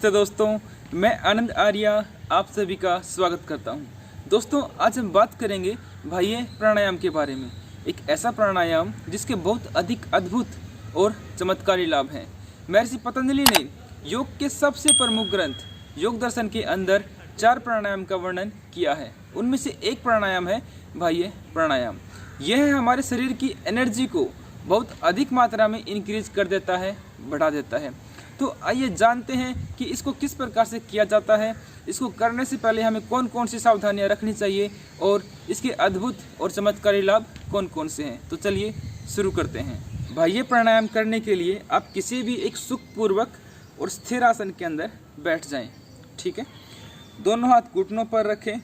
नमस्ते दोस्तों, मैं आनंद आर्या आप सभी का स्वागत करता हूं। दोस्तों, आज हम बात करेंगे बाह्य प्राणायाम के बारे में। एक ऐसा प्राणायाम जिसके बहुत अधिक अद्भुत और चमत्कारी लाभ हैं। महर्षि पतंजलि ने योग के सबसे प्रमुख ग्रंथ योग दर्शन के अंदर 4 प्राणायाम का वर्णन किया है। उनमें से एक प्राणायाम है बाह्य प्राणायाम। यह हमारे शरीर की एनर्जी को बहुत अधिक मात्रा में इंक्रीज कर देता है, बढ़ा देता है। तो आइए जानते हैं कि इसको किस प्रकार से किया जाता है। इसको करने से पहले हमें कौन कौन सी सावधानियां रखनी चाहिए और इसके अद्भुत और चमत्कारी लाभ कौन कौन से हैं। तो चलिए शुरू करते हैं। बाह्य प्राणायाम करने के लिए आप किसी भी एक सुखपूर्वक और स्थिर आसन के अंदर बैठ जाएं। ठीक है, दोनों हाथ घुटनों पर रखें,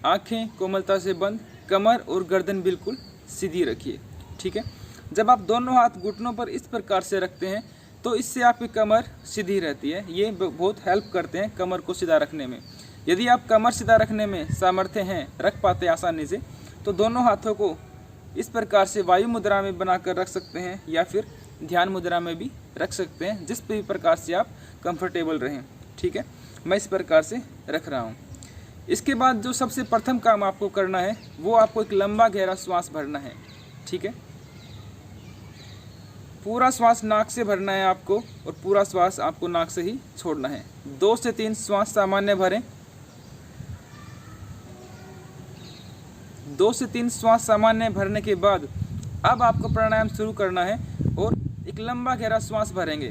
आंखें कोमलता से बंद, कमर और गर्दन बिल्कुल सीधी रखिए। ठीक है, जब आप दोनों हाथ घुटनों पर इस प्रकार से रखते हैं तो इससे आपकी कमर सीधी रहती है। ये बहुत हेल्प करते हैं कमर को सीधा रखने में। यदि आप कमर सीधा रखने में सामर्थ्य हैं, रख पाते आसानी से, तो दोनों हाथों को इस प्रकार से वायु मुद्रा में बनाकर रख सकते हैं या फिर ध्यान मुद्रा में भी रख सकते हैं, जिस भी प्रकार से आप कंफर्टेबल रहें। ठीक है, मैं इस प्रकार से रख रहा हूँ। इसके बाद जो सबसे प्रथम काम आपको करना है वो आपको एक लंबा गहरा श्वास भरना है। ठीक है, पूरा श्वास नाक से भरना है आपको और पूरा श्वास आपको नाक से ही छोड़ना है। 2 से 3 श्वास सामान्य भरें। 2 से 3 श्वास सामान्य भरने के बाद अब आपको प्राणायाम शुरू करना है और एक लंबा गहरा श्वास भरेंगे।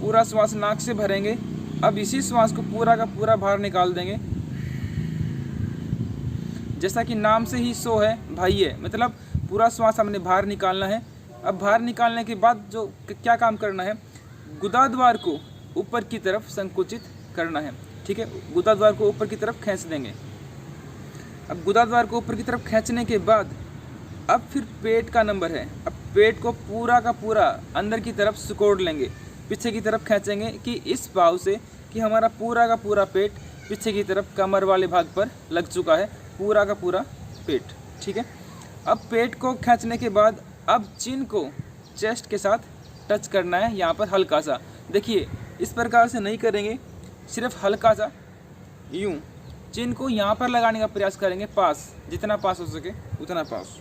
पूरा श्वास नाक से भरेंगे। अब इसी श्वास को पूरा का पूरा बाहर निकाल देंगे। जैसा कि नाम से ही सो है, बाह्य मतलब पूरा श्वास हमने बाहर निकालना है। अब बाहर निकालने के बाद जो क्या काम करना है, गुदाद्वार को ऊपर की तरफ संकुचित करना है। ठीक है, गुदाद्वार को ऊपर की तरफ खींच देंगे। अब गुदाद्वार को ऊपर की तरफ खींचने के बाद अब फिर पेट का नंबर है। अब पेट को पूरा का पूरा अंदर की तरफ सिकोड़ लेंगे, पीछे की तरफ खींचेंगे कि इस भाव से कि हमारा पूरा का पूरा पेट पीछे की तरफ कमर वाले भाग पर लग चुका है, पूरा का पूरा पेट। ठीक है, अब पेट को खींचने के बाद अब चिन को चेस्ट के साथ टच करना है। यहाँ पर हल्का सा, देखिए इस प्रकार से नहीं करेंगे, सिर्फ हल्का सा यूँ चिन को यहाँ पर लगाने का प्रयास करेंगे, पास, जितना पास हो सके उतना पास।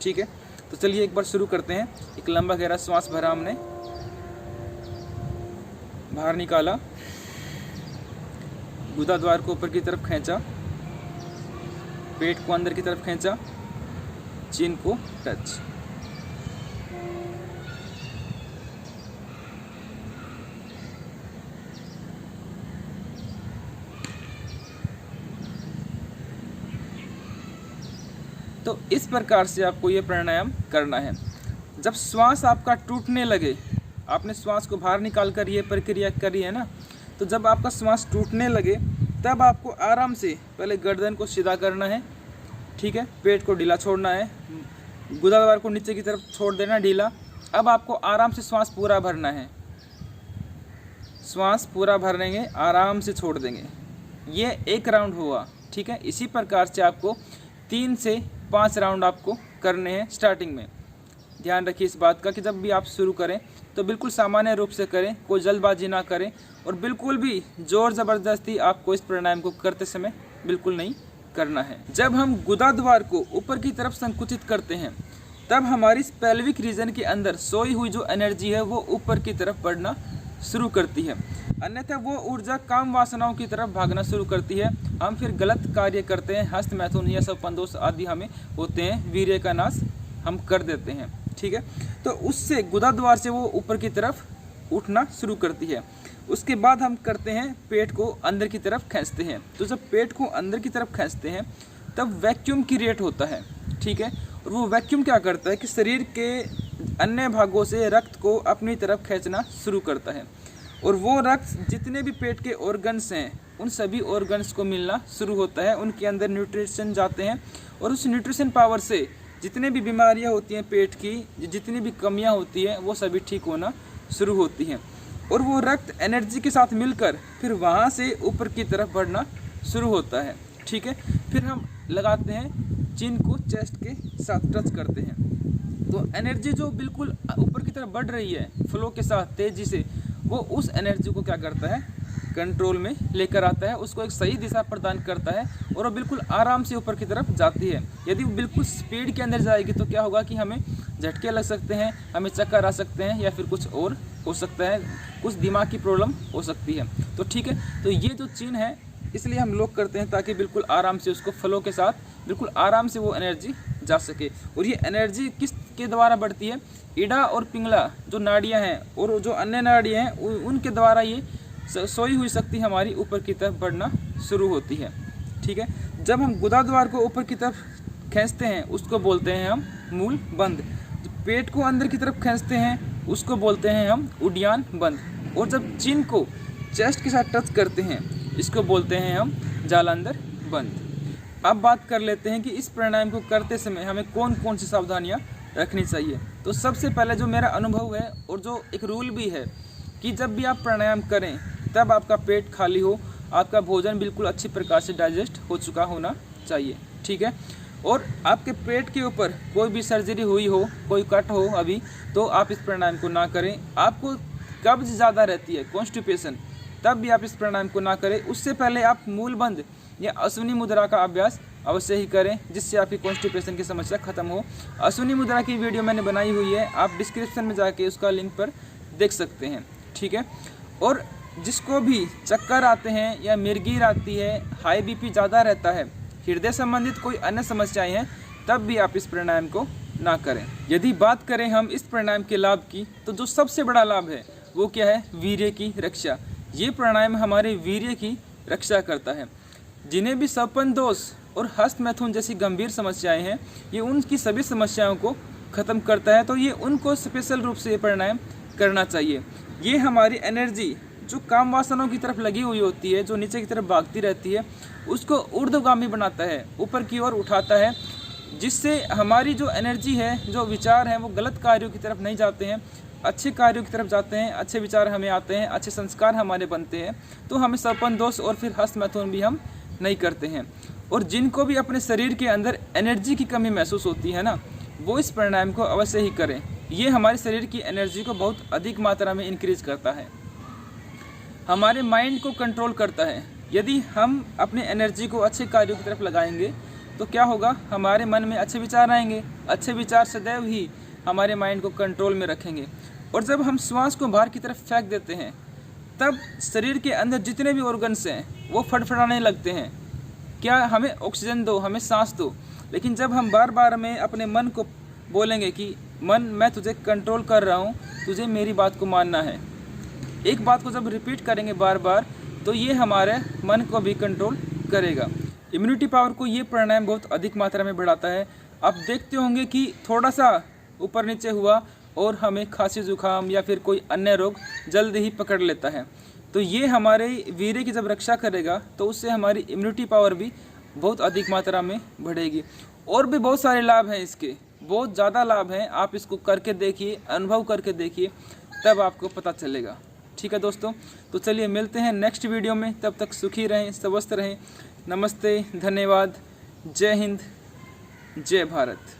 ठीक है, तो चलिए एक बार शुरू करते हैं। एक लंबा गहरा श्वास भरा, हमने बाहर निकाला, गुदाद्वार को ऊपर की तरफ खींचा, पेट को अंदर की तरफ खींचा, चिन को टच। तो इस प्रकार से आपको ये प्राणायाम करना है। जब श्वास आपका टूटने लगे, आपने श्वास को बाहर निकाल कर ये प्रक्रिया करी है ना, तो जब आपका श्वास टूटने लगे तब आपको आराम से पहले गर्दन को सीधा करना है। ठीक है, पेट को ढीला छोड़ना है, गुदाद्वार को नीचे की तरफ छोड़ देना ढीला। अब आपको आराम से श्वास पूरा भरना है। श्वास पूरा भरेंगे, आराम से छोड़ देंगे। ये एक राउंड हुआ। ठीक है, इसी प्रकार से आपको 3 से 5 राउंड आपको करने हैं स्टार्टिंग में। ध्यान रखिए इस बात का कि जब भी आप शुरू करें तो बिल्कुल सामान्य रूप से करें, कोई जल्दबाजी ना करें और बिल्कुल भी जोर ज़बरदस्ती आपको इस प्राणायाम को करते समय बिल्कुल नहीं करना है। जब हम गुदाद्वार को ऊपर की तरफ संकुचित करते हैं तब हमारी पेल्विक रीजन के अंदर सोई हुई जो एनर्जी है वो ऊपर की तरफ बढ़ना शुरू करती है, अन्यथा वो ऊर्जा काम वासनाओं की तरफ भागना शुरू करती है। हम फिर गलत कार्य करते हैं, हस्त मैथुन या सपंदोष आदि हमें होते हैं, वीर्य का नाश हम कर देते हैं। ठीक है, तो उससे गुदाद्वार से वो ऊपर की तरफ उठना शुरू करती है। उसके बाद हम करते हैं, पेट को अंदर की तरफ खींचते हैं। तो जब पेट को अंदर की तरफ खींचते हैं तब वैक्यूम क्रिएट होता है। ठीक है, और वो वैक्यूम क्या करता है कि शरीर के अन्य भागों से रक्त को अपनी तरफ खींचना शुरू करता है और वो रक्त जितने भी पेट के ऑर्गन्स हैं उन सभी ऑर्गन्स को मिलना शुरू होता है। उनके अंदर न्यूट्रिशन जाते हैं और उस न्यूट्रिशन पावर से जितने भी बीमारियां होती हैं पेट की, जितनी भी कमियां होती हैं वो सभी ठीक होना शुरू होती हैं और वो रक्त एनर्जी के साथ मिलकर फिर वहाँ से ऊपर की तरफ बढ़ना शुरू होता है। ठीक है, फिर हम लगाते हैं चिन को चेस्ट के साथ टच करते हैं तो एनर्जी जो बिल्कुल ऊपर की तरफ बढ़ रही है फ्लो के साथ तेज़ी से, वो उस एनर्जी को क्या करता है, कंट्रोल में लेकर आता है, उसको एक सही दिशा प्रदान करता है और वो बिल्कुल आराम से ऊपर की तरफ जाती है। यदि वो बिल्कुल स्पीड के अंदर जाएगी तो क्या होगा कि हमें झटके लग सकते हैं, हमें चक्कर आ सकते हैं या फिर कुछ और हो सकता है, कुछ दिमाग की प्रॉब्लम हो सकती है। तो ठीक है, तो ये जो चीन है इसलिए हम लोग करते हैं ताकि बिल्कुल आराम से उसको फ्लो के साथ बिल्कुल आराम से वो एनर्जी जा सके। और ये एनर्जी किस के द्वारा बढ़ती है, इडा और पिंगला जो नाड़ियाँ हैं और जो अन्य नाड़ियाँ हैं उनके द्वारा ये सोई हुई शक्ति हमारी ऊपर की तरफ बढ़ना शुरू होती है। ठीक है, जब हम गुदाद्वार को ऊपर की तरफ खींचते हैं उसको बोलते हैं हम मूल बंद। पेट को अंदर की तरफ खींचते हैं उसको बोलते हैं हम उड्डयन बंद। और जब चिन को चेस्ट के साथ टच करते हैं इसको बोलते हैं हम जालंधर बंद। अब बात कर लेते हैं कि इस प्राणायाम को करते समय हमें कौन कौन सी सावधानियां रखनी चाहिए। तो सबसे पहले जो मेरा अनुभव है और जो एक रूल भी है कि जब भी आप प्राणायाम करें तब आपका पेट खाली हो, आपका भोजन बिल्कुल अच्छी प्रकार से डाइजेस्ट हो चुका होना चाहिए। ठीक है, और आपके पेट के ऊपर कोई भी सर्जरी हुई हो, कोई कट हो अभी, तो आप इस प्राणायाम को ना करें। आपको कब्ज ज़्यादा रहती है, कॉन्स्टिपेशन, तब भी आप इस प्राणायाम को ना करें। उससे पहले आप मूल बंद या अश्विनी मुद्रा का अभ्यास अवश्य ही करें जिससे आपकी कॉन्स्टिपेशन की समस्या खत्म हो। अश्विनी मुद्रा की वीडियो मैंने बनाई हुई है, आप डिस्क्रिप्शन में जाके उसका लिंक पर देख सकते हैं। ठीक है, और जिसको भी चक्कर आते हैं या मिर्गीर आती है, हाई बीपी ज़्यादा रहता है, हृदय संबंधित कोई अन्य समस्याएं हैं, तब भी आप इस प्राणायाम को ना करें। यदि बात करें हम इस प्राणायाम के लाभ की, तो जो सबसे बड़ा लाभ है वो क्या है, वीर्य की रक्षा। ये प्राणायाम हमारे वीर्य की रक्षा करता है। जिन्हें भी स्वपन दोष और हस्त मैथुन जैसी गंभीर समस्याएं हैं, ये उनकी सभी समस्याओं को ख़त्म करता है। तो ये उनको स्पेशल रूप से ये प्राणायाम करना चाहिए। ये हमारी एनर्जी जो काम वासनाओं की तरफ लगी हुई होती है, जो नीचे की तरफ भागती रहती है, उसको ऊर्ध्वगामी बनाता है, ऊपर की ओर उठाता है, जिससे हमारी जो एनर्जी है, जो विचार हैं, वो गलत कार्यों की तरफ नहीं जाते हैं, अच्छे कार्यों की तरफ जाते हैं, अच्छे विचार हमें आते हैं, अच्छे संस्कार हमारे बनते हैं। तो हमें स्वपन दोष और फिर हस्त मैथुन भी हम नहीं करते हैं। और जिनको भी अपने शरीर के अंदर एनर्जी की कमी महसूस होती है ना, वो इस प्राणायाम को अवश्य ही करें। ये हमारे शरीर की एनर्जी को बहुत अधिक मात्रा में इंक्रीज करता है, हमारे माइंड को कंट्रोल करता है। यदि हम अपने एनर्जी को अच्छे कार्यों की तरफ लगाएंगे तो क्या होगा, हमारे मन में अच्छे विचार आएंगे। अच्छे विचार सदैव ही हमारे माइंड को कंट्रोल में रखेंगे। और जब हम श्वास को बाहर की तरफ फेंक देते हैं तब शरीर के अंदर जितने भी ऑर्गन्स हैं वो फड़फड़ाने लगते हैं, क्या हमें ऑक्सीजन दो, हमें सांस दो। लेकिन जब हम बार बार में अपने मन को बोलेंगे कि मन मैं तुझे कंट्रोल कर रहा हूँ, तुझे मेरी बात को मानना है, एक बात को जब रिपीट करेंगे बार बार, तो ये हमारे मन को भी कंट्रोल करेगा। इम्यूनिटी पावर को ये प्राणायाम बहुत अधिक मात्रा में बढ़ाता है। आप देखते होंगे कि थोड़ा सा ऊपर नीचे हुआ और हमें खांसी जुकाम या फिर कोई अन्य रोग जल्द ही पकड़ लेता है। तो ये हमारे वीर्य की जब रक्षा करेगा तो उससे हमारी इम्यूनिटी पावर भी बहुत अधिक मात्रा में बढ़ेगी। और भी बहुत सारे लाभ हैं इसके, बहुत ज़्यादा लाभ हैं। आप इसको करके देखिए, अनुभव करके देखिए, तब आपको पता चलेगा। ठीक है दोस्तों, तो चलिए मिलते हैं नेक्स्ट वीडियो में। तब तक सुखी रहें, स्वस्थ रहें। नमस्ते, धन्यवाद, जय हिंद, जय भारत।